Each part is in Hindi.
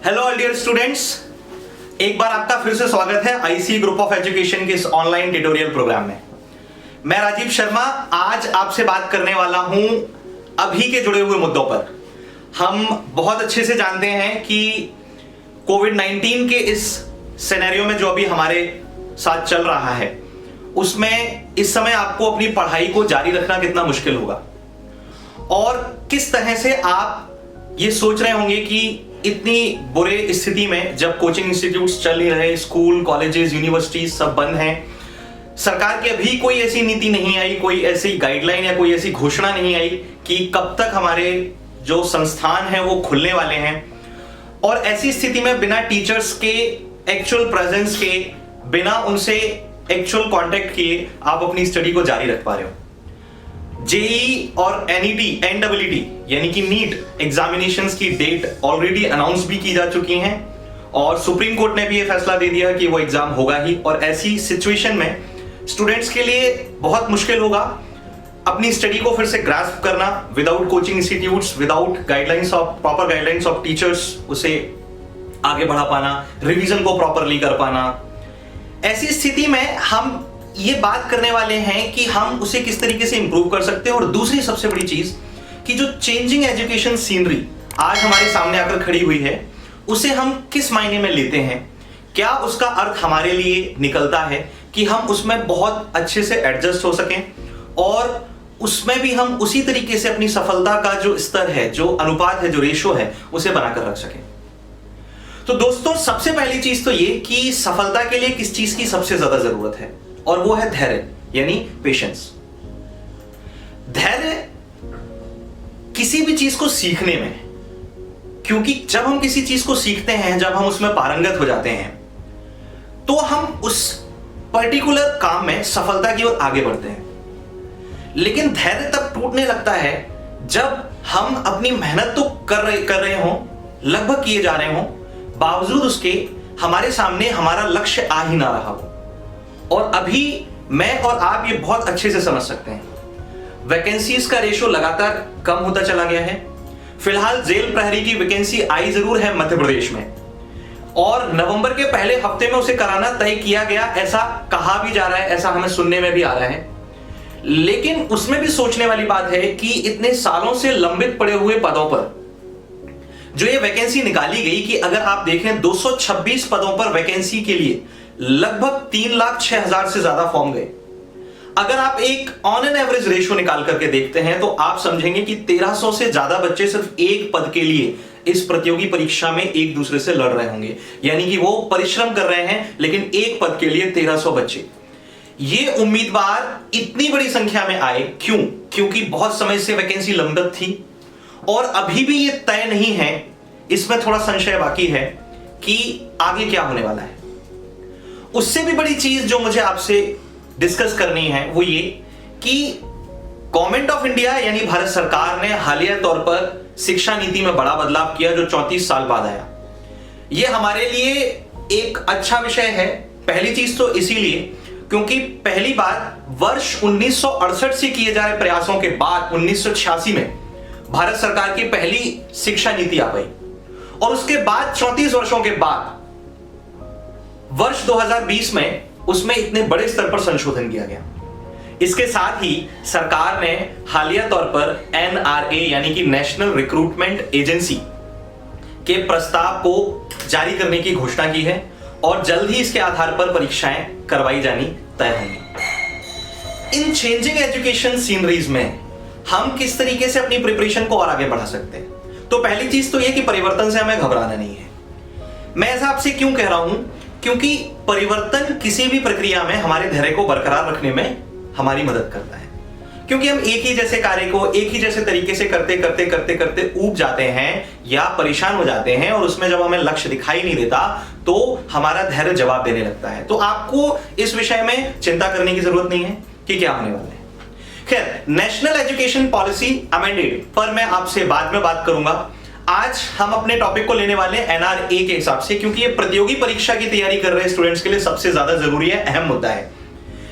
हेलो ऑल डियर स्टूडेंट्स, एक बार आपका फिर से स्वागत है आईसी ग्रुप ऑफ एजुकेशन के इस ऑनलाइन ट्यूटोरियल प्रोग्राम में। मैं राजीव शर्मा आज आपसे बात करने वाला हूं अभी के जुड़े हुए मुद्दों पर। हम बहुत अच्छे से जानते हैं कि कोविड-19 के इस सिनेरियो में जो अभी हमारे साथ चल रहा है, उसमें इस समय आपको अपनी पढ़ाई को जारी रखना कितना मुश्किल होगा और किस तरह से आप ये सोच रहे होंगे कि इतनी बुरे स्थिति में, जब कोचिंग इंस्टीट्यूट्स चल नहीं रहे, स्कूल, कॉलेजेस, यूनिवर्सिटीज सब बंद हैं, सरकार की अभी कोई ऐसी नीति नहीं आई, कोई ऐसी गाइडलाइन या कोई ऐसी घोषणा नहीं आई कि कब तक हमारे जो संस्थान हैं वो खुलने वाले हैं। और ऐसी स्थिति में बिना टीचर्स के एक्चुअल प्रेजेंस के, बिना उनसे एक्चुअल कांटेक्ट किए आप अपनी स्टडी को जारी रख पा रहे हो। जेई और एनईटी एनडब्ल्यूटी यानी कि नीट एग्जामिनेशंस की डेट ऑलरेडी अनाउंस भी की जा चुकी हैं और सुप्रीम कोर्ट ने भी ये फैसला दे दिया कि वो एग्जाम होगा ही। और ऐसी सिचुएशन में स्टूडेंट्स के लिए बहुत मुश्किल होगा अपनी स्टडी को फिर से ग्रास्प करना without coaching institutes, without guidelines of proper guidelines of teachers, उसे आगे बढ़ा पाना, रिवीजन को प्रॉपरली कर पाना। ऐसी स्थिति में हम ये बात करने वाले हैं कि हम उसे किस तरीके से इंप्रूव कर सकते हैं। और दूसरी सबसे बड़ी चीज कि जो चेंजिंग एजुकेशन सीनरी आज हमारे सामने आकर खड़ी हुई है, उसे हम किस मायने में लेते हैं, क्या उसका अर्थ हमारे लिए निकलता है कि हम उसमें बहुत अच्छे से एडजस्ट हो सकें और उसमें भी हम उसी तरीके से अपनी सफलता का जो स्तर है, जो अनुपात है, जो रेशो है, उसे बनाकर रख सकें। तो दोस्तों, सबसे पहली चीज तो ये कि सफलता के लिए किस चीज की सबसे ज्यादा जरूरत है, और वो है धैर्य यानी पेशेंस। धैर्य किसी भी चीज को सीखने में, क्योंकि जब हम किसी चीज को सीखते हैं, जब हम उसमें पारंगत हो जाते हैं, तो हम उस पर्टिकुलर काम में सफलता की ओर आगे बढ़ते हैं। लेकिन धैर्य तब टूटने लगता है जब हम अपनी मेहनत तो कर रहे हों, लगभग किए जा रहे हों, बावजूद उसके हमारे सामने हमारा लक्ष्य आ ही ना रहा हो। और अभी मैं और आप ये बहुत अच्छे से समझ सकते हैं, वैकेंसीज का रेशो लगातार कम होता चला गया है। फिलहाल जेल प्रहरी की वैकेंसी आई जरूर है मध्य प्रदेश में, और नवंबर के पहले हफ्ते में उसे कराना तय किया गया, ऐसा कहा भी जा रहा है, ऐसा हमें सुनने में भी आ रहा है। लेकिन उसमें भी सोचने वाली बात है कि इतने सालों से लंबित पड़े हुए पदों पर जो ये वैकेंसी निकाली गई, कि अगर आप देखें 226 पदों पर वैकेंसी के लिए लगभग 3,06,000 से ज्यादा फॉर्म गए। अगर आप एक ऑन एन एवरेज रेशो निकाल करके देखते हैं तो आप समझेंगे कि 1300 से ज्यादा बच्चे सिर्फ एक पद के लिए इस प्रतियोगी परीक्षा में एक दूसरे से लड़ रहे होंगे। यानी कि वो परिश्रम कर रहे हैं, लेकिन एक पद के लिए 1300 बच्चे। ये उम्मीदवार इतनी बड़ी संख्या में आए क्यों? क्योंकि बहुत समय से वैकेंसी लंबित थी और अभी भी ये तय नहीं है, इसमें थोड़ा संशय बाकी है कि आगे क्या होने वाला है। उससे भी बड़ी चीज जो मुझे आपसे डिस्कस करनी है वो ये कि गवर्नमेंट ऑफ इंडिया यानी भारत सरकार ने हालिया तौर पर शिक्षा नीति में बड़ा बदलाव किया, जो 34 साल बाद आया। ये हमारे लिए एक अच्छा विषय है। पहली चीज तो इसीलिए क्योंकि पहली बार वर्ष 1968 से किए जा रहे प्रयासों के बाद 1986 में भारत सरकार की पहली शिक्षा नीति आ गई, और उसके बाद 34 वर्षों के बाद वर्ष 2020 में उसमें इतने बड़े स्तर पर संशोधन किया गया। इसके साथ ही सरकार ने हालिया तौर पर एनआरए यानी कि नेशनल रिक्रूटमेंट एजेंसी के प्रस्ताव को जारी करने की घोषणा की है, और जल्द ही इसके आधार पर परीक्षाएं करवाई जानी तय होंगी। इन चेंजिंग एजुकेशन सीनरीज में हम किस तरीके से अपनी प्रिपरेशन को और आगे बढ़ा सकते हैं? तो पहली चीज तो यह कि परिवर्तन से हमें घबराना नहीं है। मैं ऐसा आपसे क्यों कह रहा हूं? क्योंकि परिवर्तन किसी भी प्रक्रिया में हमारे धैर्य को बरकरार रखने में हमारी मदद करता है। क्योंकि हम एक ही जैसे कार्य को एक ही जैसे तरीके से करते करते करते करते ऊब जाते हैं या परेशान हो जाते हैं, और उसमें जब हमें लक्ष्य दिखाई नहीं देता तो हमारा धैर्य जवाब देने लगता है। तो आपको इस विषय में चिंता करने की जरूरत नहीं है कि क्या होने वाला है। खैर, नेशनल एजुकेशन पॉलिसी अमेंडेड पर मैं आपसे बाद में बात करूंगा। आज हम अपने टॉपिक को लेने वाले हैं एनआरए के हिसाब से, क्योंकि ये प्रतियोगी परीक्षा की तैयारी कर रहे स्टूडेंट्स के लिए सबसे ज्यादा जरूरी है, अहम मुद्दा है।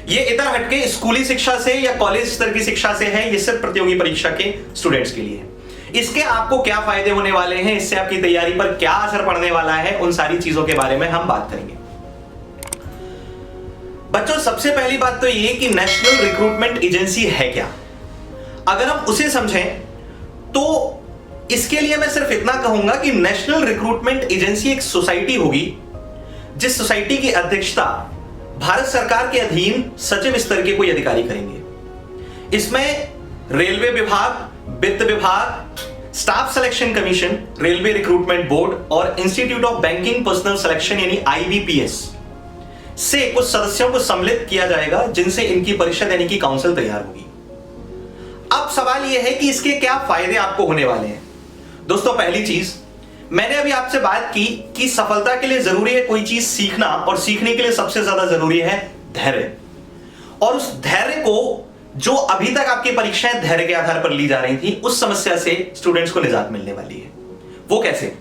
ये इधर हटके स्कूली शिक्षा से या कॉलेज स्तर की शिक्षा से है, ये सिर्फ प्रतियोगी परीक्षा के स्टूडेंट्स के लिए है। इसके आपको क्या फायदे होने वाले हैं, इससे आपकी तैयारी पर क्या असर पड़ने वाला है, उन सारी चीजों के बारे में हम बात करेंगे। बच्चों, सबसे पहली बात तो ये कि नेशनल रिक्रूटमेंट एजेंसी है क्या। अगर हम उसे समझें तो इसके लिए मैं सिर्फ इतना कहूंगा कि नेशनल रिक्रूटमेंट एजेंसी एक सोसाइटी होगी जिस सोसाइटी की अध्यक्षता भारत सरकार के अधीन सचिव स्तर के कोई अधिकारी करेंगे। इसमें रेलवे विभाग, वित्त विभाग, staff selection commission, railway recruitment board और institute of banking personnel selection यानी आईबीपीएस से कुछ सदस्यों को सम्मिलित किया जाएगा जिनसे इनकी परिषद यानी कि काउंसिल तैयार होगी। अब सवाल यह है कि इसके क्या फायदे आपको होने वाले हैं। दोस्तों, पहली चीज, मैंने अभी आपसे बात की कि सफलता के लिए जरूरी है कोई चीज सीखना, और सीखने के लिए सबसे ज्यादा जरूरी है धैर्य। और उस धैर्य को, जो अभी तक आपकी परीक्षाएं धैर्य के आधार पर ली जा रही थी, उस समस्या से स्टूडेंट्स को निजात मिलने वाली है। वो कैसे?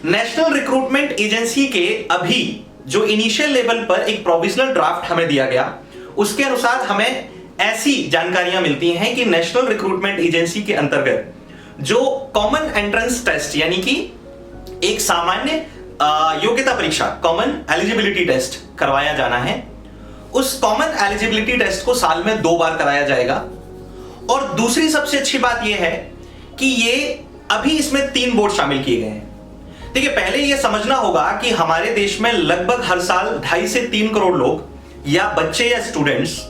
नेशनल रिक्रूटमेंट एजेंसी के अभी जो इनिशियल लेवल पर एक प्रोविजनल ड्राफ्ट हमें दिया गया, उसके अनुसार हमें ऐसी जानकारियां मिलती हैं कि नेशनल रिक्रूटमेंट एजेंसी के अंतर्गत जो कॉमन एंट्रेंस टेस्ट यानी कि एक सामान्य योग्यता परीक्षा, कॉमन एलिजिबिलिटी टेस्ट करवाया जाना है, उस कॉमन एलिजिबिलिटी टेस्ट को साल में 2 बार कराया जाएगा। और दूसरी सबसे अच्छी बात यह है कि ये अभी इसमें 3 बोर्ड शामिल किए गए हैं। देखिए, पहले यह समझना होगा कि हमारे देश में लगभग हर साल 2.5 से 3 करोड़ लोग या बच्चे या स्टूडेंट्स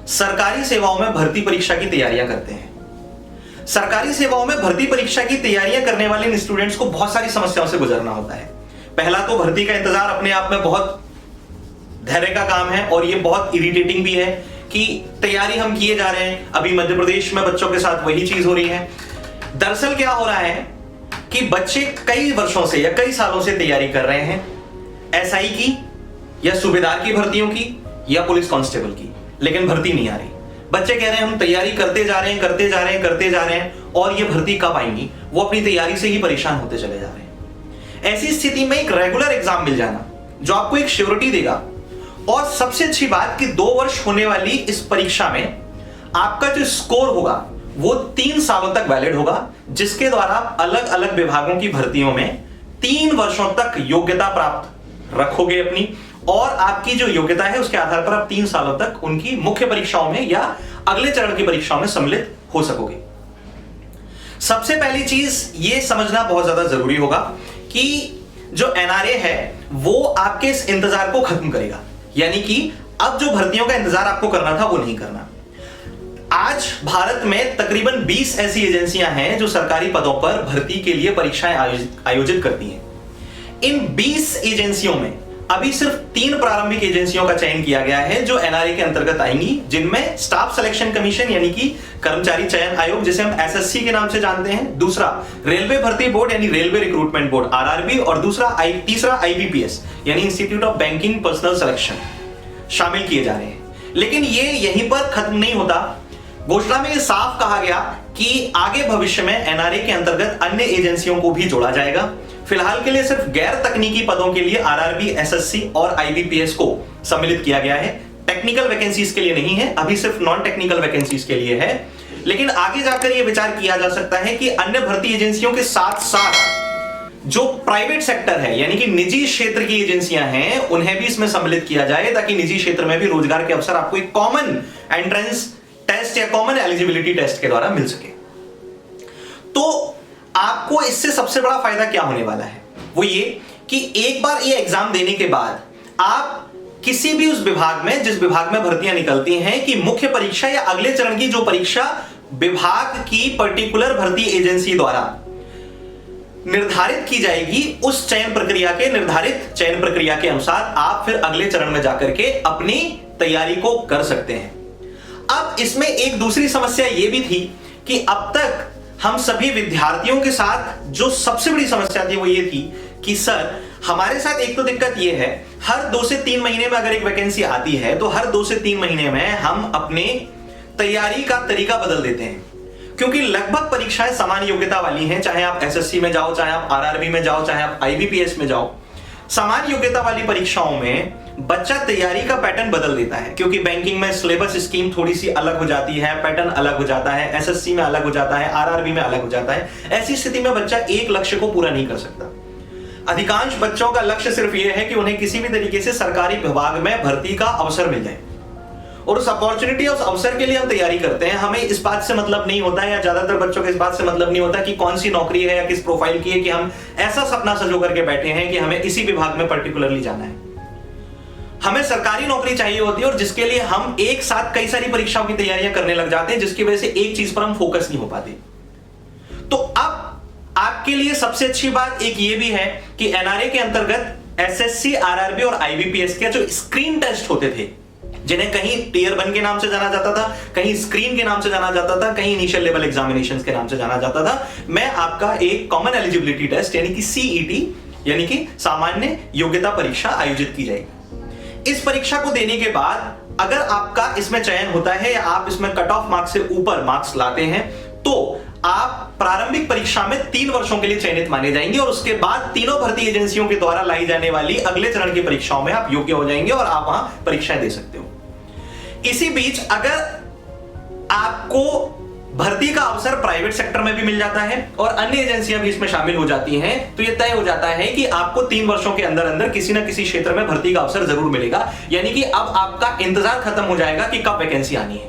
सरकारी सेवाओं में भर्ती परीक्षा की तैयारियां करते हैं। सरकारी सेवाओं में भर्ती परीक्षा की तैयारियां करने वाले इन स्टूडेंट्स को बहुत सारी समस्याओं से गुजरना होता है। पहला तो भर्ती का इंतजार अपने आप में बहुत धैर्य का काम है और ये बहुत इरिटेटिंग भी है कि तैयारी हम किए जा रहे हैं। अभी मध्य प्रदेश में बच्चों के साथ वही चीज हो रही है। दरअसल क्या हो रहा है कि बच्चे कई वर्षों से या कई सालों से तैयारी कर रहे हैं एसआई की या सूबेदार की भर्तियों की या पुलिस कांस्टेबल की, लेकिन भर्ती नहीं आ रही। बच्चे कह रहे हैं हम तैयारी करते जा रहे हैं और ये भर्ती कब आएंगी, वो अपनी तैयारी से ही परेशान होते चले जा रहे हैं। ऐसी स्थिति में एक रेगुलर एग्जाम मिल जाना जो आपको एक श्योरिटी देगा, और सबसे अच्छी बात कि 2 वर्ष होने वाली इस परीक्षा में आपका जो स्कोर होगा वो 3 सालों तक वैलिड होगा, जिसके द्वारा आप अलग अलग विभागों की भर्तियों में 3 वर्षों तक योग्यता प्राप्त रखोगे अपनी, और आपकी जो योग्यता है उसके आधार पर आप 3 सालों तक उनकी मुख्य परीक्षाओं में या अगले चरण की परीक्षाओं में सम्मिलित हो सकोगे। सबसे पहली चीज ये समझना बहुत ज्यादा जरूरी होगा कि जो एनआरए है वो आपके इस इंतजार को खत्म करेगा, यानी कि अब जो भर्तियों का इंतजार आपको करना था वो नहीं करना। आज भारत में तकरीबन 20 ऐसी एजेंसियां हैं जो सरकारी पदों पर भर्ती के लिए परीक्षाएं आयोजित करती हैं। इन 20 एजेंसियों में अभी सिर्फ 3 प्रारंभिक एजेंसियों का चयन किया गया है जो एनआरए के अंतर्गत आएंगी, जिनमें स्टाफ सिलेक्शन कमीशन यानी कि कर्मचारी चयन आयोग, जिसे हम एसएससी के नाम से जानते हैं, दूसरा रेलवे भर्ती बोर्ड यानी रेलवे रिक्रूटमेंट बोर्ड आरआरबी, और तीसरा आईबीपीएस यानी institute of banking personnel selection शामिल किए जा रहे हैं। लेकिन ये यहीं पर खत्म नहीं होता। घोषणा में यह साफ कहा गया कि आगे भविष्य में एनआरए के अंतर्गत अन्य एजेंसियों को भी जोड़ा जाएगा। फिलहाल के लिए सिर्फ गैर तकनीकी पदों के लिए आरआरबी, एसएससी और आईबीपीएस को सम्मिलित किया गया है। टेक्निकल वैकेंसीज के लिए नहीं है, अभी सिर्फ नॉन टेक्निकल वैकेंसीज के लिए है। लेकिन आगे जाकर यह विचार किया जा सकता है कि अन्य भर्ती एजेंसियों के साथ साथ जो प्राइवेट सेक्टर है यानी कि निजी क्षेत्र की एजेंसियां हैं उन्हें भी इसमें सम्मिलित किया जाए, ताकि निजी क्षेत्र में भी रोजगार के अवसर आपको एक कॉमन एंट्रेंस टेस्ट या कॉमन एलिजिबिलिटी टेस्ट के द्वारा मिल सके। तो आपको इससे सबसे बड़ा फायदा क्या होने वाला है, वो ये कि एक बार ये एग्जाम देने के बाद आप किसी भी उस विभाग में, जिस विभाग में भर्तियां निकलती हैं, कि मुख्य परीक्षा या अगले चरण की जो परीक्षा विभाग की पर्टिकुलर भर्ती एजेंसी द्वारा निर्धारित की जाएगी, उस निर्धारित चयन प्रक्रिया के अनुसार आप फिर अगले चरण में जाकर के अपनी तैयारी को कर सकते हैं। अब इसमें एक दूसरी समस्या यह भी थी कि अब तक हम सभी विद्यार्थियों के साथ जो सबसे बड़ी समस्या थी वो ये थी कि सर हमारे साथ एक तो दिक्कत ये है, हर 2 से 3 महीने में अगर एक वैकेंसी आती है तो हर 2 से 3 महीने में हम अपने तैयारी का तरीका बदल देते हैं, क्योंकि लगभग परीक्षाएं समान योग्यता वाली हैं, चाहे आप एसएससी में जाओ, चाहे आप आरआरबी में जाओ, चाहे आप आईबीपीएस में जाओ, सामान्य योग्यता वाली परीक्षाओं में बच्चा तैयारी का पैटर्न बदल देता है, क्योंकि बैंकिंग में सिलेबस स्कीम थोड़ी सी अलग हो जाती है, पैटर्न अलग हो जाता है, एसएससी में अलग हो जाता है, आरआरबी में अलग हो जाता है। ऐसी स्थिति में बच्चा एक लक्ष्य को पूरा नहीं कर सकता। अधिकांश बच्चों का लक्ष्य सिर्फ यह है कि उन्हें किसी भी तरीके से सरकारी विभाग में भर्ती का अवसर मिल जाए, और उस अपॉर्चुनिटी, उस अवसर के लिए हम तैयारी करते हैं। हमें इस बात से मतलब नहीं होता है, या ज्यादातर बच्चों को इस बात से मतलब नहीं होता कि कौन सी नौकरी है या किस प्रोफाइल की है, कि हम ऐसा सपना सजो करके बैठे हैं कि हमें इसी विभाग में पर्टिकुलरली जाना है। हमें सरकारी नौकरी चाहिए होती है, और जिसके लिए हम एक साथ कई सारी परीक्षाओं की तैयारियां करने लग जाते हैं, जिसकी वजह से एक चीज पर हम फोकस नहीं हो पाते। तो अब आपके लिए सबसे अच्छी बात एक ये भी है कि एनआरए के अंतर्गत एसएससी, आरआरबी और आईबीपीएस के जो स्क्रीन टेस्ट होते थे, जिन्हें कहीं टियर 1 के नाम से जाना जाता था, कहीं स्क्रीन के नाम से जाना जाता था, कहीं इनिशियल लेवल एग्जामिनेशंस के नाम से जाना जाता था, मैं आपका एक कॉमन एलिजिबिलिटी टेस्ट यानी कि सीईटी यानी कि सामान्य योग्यता परीक्षा आयोजित की जाएगी। इस परीक्षा को देने के बाद अगर आपका इसमें चयन होता है या आप इसमें कट ऑफ मार्क्स से ऊपर मार्क्स लाते हैं, तो आप प्रारंभिक परीक्षा में 3 वर्षों के लिए चयनित माने जाएंगे, और उसके बाद तीनों भर्ती एजेंसियों के द्वारा लाई जाने वाली अगले चरण की परीक्षाओं में आप योग्य हो जाएंगे और आप वहां परीक्षाएं दे सकते हो। इसी बीच अगर आपको भर्ती का अवसर प्राइवेट सेक्टर में भी मिल जाता है और अन्य एजेंसियां भी इसमें शामिल हो जाती हैं, तो यह तय हो जाता है कि आपको 3 वर्षों के अंदर अंदर किसी ना किसी क्षेत्र में भर्ती का अवसर जरूर मिलेगा। यानी कि अब आपका इंतजार खत्म हो जाएगा कि कब वैकेंसी आनी है।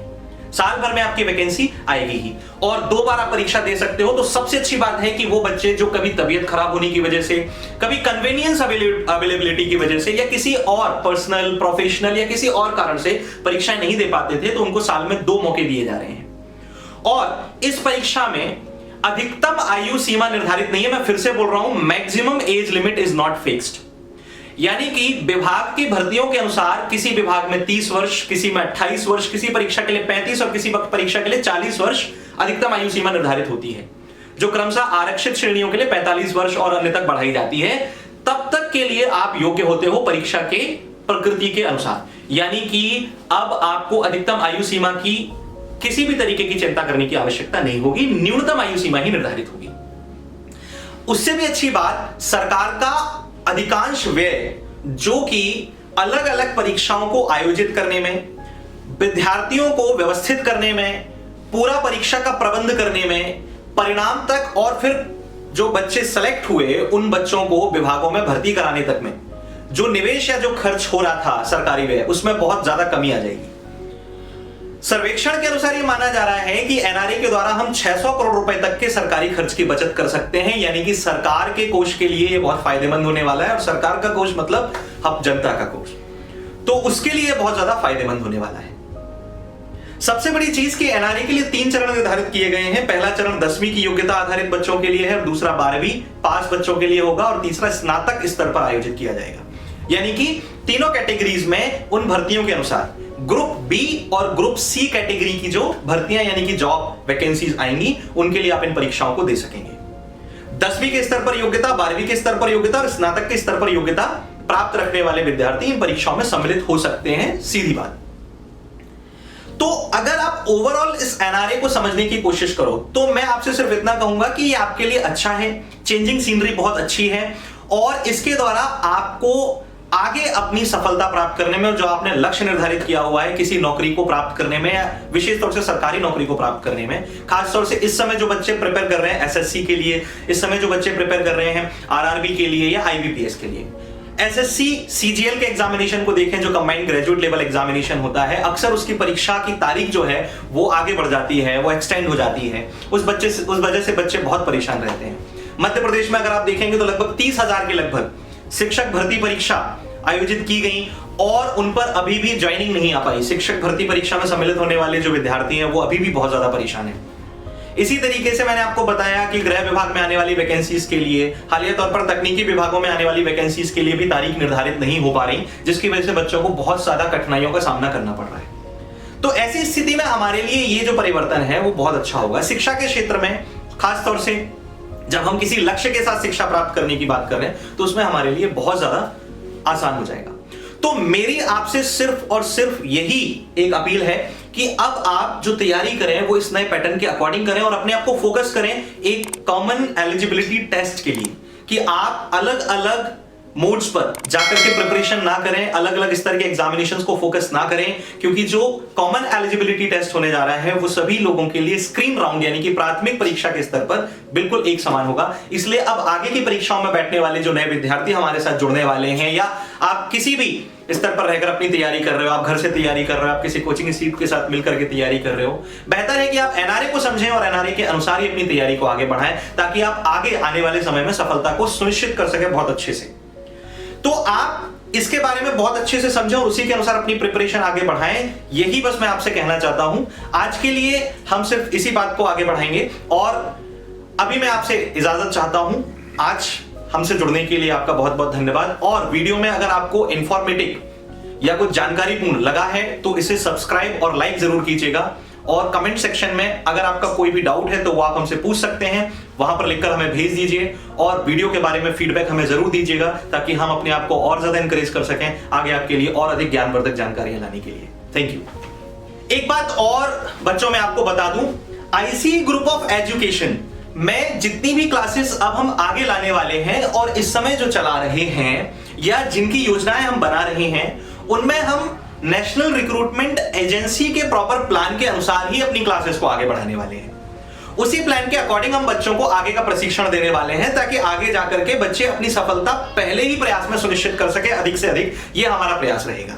साल भर में आपकी वैकेंसी आएगी ही, और 2 बार आप परीक्षा दे सकते हो। तो सबसे अच्छी बात है कि वो बच्चे जो कभी तबीयत खराब होने की वजह से, कभी कन्वीनियंस अवेलेबिलिटी की वजह से, या किसी और पर्सनल, प्रोफेशनल या किसी और कारण से परीक्षाएं नहीं दे पाते थे, तो उनको साल में 2 मौके दिए जा रहे हैं। और इस परीक्षा में अधिकतम आयु सीमा निर्धारित नहीं है। मैं फिर से बोल रहा हूं, maximum age limit is not fixed. यानी कि विभाग की भर्तियों के अनुसार किसी विभाग में 30 वर्ष, किसी में 28 वर्ष, किसी परीक्षा के लिए 35 और किसी परीक्षा के लिए 40 वर्ष अधिकतम आयु सीमा निर्धारित होती है, जो क्रमशः आरक्षित श्रेणियों के लिए 45 वर्ष और अन्य तक बढ़ाई जाती है। तब तक के लिए आप योग्य होते हो परीक्षा के प्रकृति के अनुसार। यानी कि अब आपको अधिकतम आयु सीमा की किसी भी तरीके की चिंता करने की आवश्यकता नहीं होगी, न्यूनतम आयु सीमा ही निर्धारित होगी। उससे भी अच्छी बात, सरकार का अधिकांश व्यय जो कि अलग अलग परीक्षाओं को आयोजित करने में, विद्यार्थियों को व्यवस्थित करने में, पूरा परीक्षा का प्रबंध करने में, परिणाम तक, और फिर जो बच्चे सेलेक्ट हुए उन बच्चों को विभागों में भर्ती कराने तक में जो निवेश या जो खर्च हो रहा था सरकारी व्यय, उसमें बहुत ज्यादा कमी आ जाएगी। सर्वेक्षण के अनुसार यह माना जा रहा है कि एनआरए के द्वारा हम 600 करोड़ रुपए तक के सरकारी खर्च की बचत कर सकते हैं। यानी कि सरकार के कोष के लिए यह बहुत फायदेमंद होने वाला है, और सरकार का कोष मतलब हम जनता का कोष, तो उसके लिए बहुत ज्यादा फायदेमंद होने वाला है। सबसे बड़ी चीज कि एनआरए के लिए 3 चरण निर्धारित किए गए हैं। पहला चरण 10वीं की योग्यता आधारित बच्चों के लिए है, दूसरा 12वीं पास बच्चों के लिए होगा, और तीसरा स्नातक स्तर पर आयोजित किया जाएगा। यानी कि तीनों कैटेगरीज में उन भर्तियों के अनुसार ग्रुप बी और ग्रुप सी कैटेगरी की जो भर्तियां यानी कि जॉब वैकेंसीज आएंगी, उनके लिए आप इन परीक्षाओं को दे सकेंगे। 10वीं के स्तर पर योग्यता, 12वीं के स्तर पर योग्यता और स्नातक के स्तर पर योग्यता प्राप्त रखने वाले विद्यार्थी इन परीक्षाओं में सम्मिलित हो सकते हैं, सीधी बात। तो अगर आप ओवरऑल इस एनआरए को समझने की कोशिश करो, तो मैं आपसे सिर्फ इतना कहूंगा कि ये आपके लिए अच्छा है, चेंजिंग सीनरी बहुत अच्छी है, और इसके द्वारा आपको आगे अपनी सफलता प्राप्त करने में, जो आपने लक्ष्य निर्धारित किया हुआ है किसी नौकरी को प्राप्त करने में, या विशेष तौर से सरकारी नौकरी को प्राप्त करने में, खास तौर से इस समय जो बच्चे प्रिपेयर कर रहे हैं एसएससी के लिए, इस समय जो बच्चे प्रिपेयर कर रहे हैं आरआरबी के लिए या आईबीपीएस के लिए, एसएससी सीजीएल के एग्जामिनेशन को देखें, जो कंबाइंड ग्रेजुएट लेवल एग्जामिनेशन होता है, अक्सर उसकी परीक्षा की तारीख जो है वो आगे बढ़ जाती है, वो एक्सटेंड हो जाती है। उस वजह से बच्चे बहुत परेशान रहते हैं। मध्य प्रदेश में अगर आप देखेंगे तो लगभग 30,000 के लगभग शिक्षक भर्ती परीक्षा आयोजित की गई, और उन पर अभी भी ज्वाइनिंग नहीं आ पाई। शिक्षक भर्ती परीक्षा में सम्मिलित होने वाले जो विद्यार्थी हैं वो अभी भी बहुत ज्यादा परेशान हैं। इसी तरीके से मैंने आपको बताया कि गृह विभाग में आने वाली वैकेंसीज के लिए, हालिया तौर पर तकनीकी विभागों में आने वाली वैकेंसीज के लिए भी तारीख निर्धारित नहीं हो पा रही, जिसकी वजह से बच्चों को बहुत ज्यादा कठिनाइयों का सामना करना पड़ रहा है। तो ऐसी स्थिति में हमारे लिए ये जो परिवर्तन है वो बहुत अच्छा होगा। शिक्षा के क्षेत्र में खास तौर से जब हम किसी लक्ष्य के साथ शिक्षा प्राप्त करने की बात कर रहे हैं, तो उसमें हमारे लिए बहुत ज्यादा आसान हो जाएगा। तो मेरी आपसे सिर्फ और सिर्फ यही एक अपील है कि अब आप जो तैयारी करें वो इस नए पैटर्न के अकॉर्डिंग करें, और अपने आप को फोकस करें एक कॉमन एलिजिबिलिटी टेस्ट के लिए, कि आप अलग अलग मोड्स पर जाकर के प्रिपरेशन ना करें, अलग अलग स्तर के एग्जामिनेशंस को फोकस ना करें, क्योंकि जो कॉमन एलिजिबिलिटी टेस्ट होने जा रहा है वो सभी लोगों के लिए स्क्रीन राउंड यानी कि प्राथमिक परीक्षा के स्तर पर बिल्कुल एक समान होगा। इसलिए अब आगे की परीक्षाओं में बैठने वाले जो नए विद्यार्थी हमारे साथ जुड़ने वाले हैं, या आप किसी भी स्तर पर रहकर अपनी तैयारी कर रहे हो, आप घर से तैयारी कर रहे हो, आप किसी कोचिंग इंस्टीट्यूट के साथ मिलकर के तैयारी कर रहे हो, बेहतर है कि आप एनआरए को समझें और एनआरए के अनुसार ही अपनी तैयारी को आगे बढ़ाएं, ताकि आप आगे आने वाले समय में सफलता को सुनिश्चित कर सके बहुत अच्छे से। तो आप इसके बारे में बहुत अच्छे से समझें और उसी के अनुसार अपनी प्रिपरेशन आगे बढ़ाएं, यही बस मैं आपसे कहना चाहता हूं। आज के लिए हम सिर्फ इसी बात को आगे बढ़ाएंगे और अभी मैं आपसे इजाजत चाहता हूं। आज हमसे जुड़ने के लिए आपका बहुत बहुत धन्यवाद। और वीडियो में अगर आपको इंफॉर्मेटिव या कुछ जानकारीपूर्ण लगा है तो इसे सब्सक्राइब और लाइक जरूर कीजिएगा, और कमेंट सेक्शन में अगर आपका कोई भी डाउट है तो वो आप हमसे पूछ सकते हैं, वहां पर लिखकर हमें भेज दीजिए। और वीडियो के बारे में फीडबैक हमें जरूर दीजिएगा, ताकि हम अपने आप को और ज्यादा इंकरेज कर सकें आगे आपके लिए और अधिक ज्ञानवर्धक जानकारियां लाने के लिए। Thank you. एक बात और बच्चों मैं आपको बता दूं, आईसीए ग्रुप ऑफ एजुकेशन में जितनी भी क्लासेस अब हम आगे लाने वाले हैं और इस समय जो चला रहे हैं या जिनकी योजनाएं हम बना रहे हैं, उनमें हम नेशनल रिक्रूटमेंट एजेंसी के प्रॉपर प्लान के अनुसार ही अपनी क्लासेस को आगे बढ़ाने वाले हैं। उसी प्लान के अकॉर्डिंग हम बच्चों को आगे का प्रशिक्षण देने वाले हैं, ताकि आगे जाकर के बच्चे अपनी सफलता पहले ही प्रयास में सुनिश्चित कर सके अधिक से अधिक। यह हमारा प्रयास रहेगा।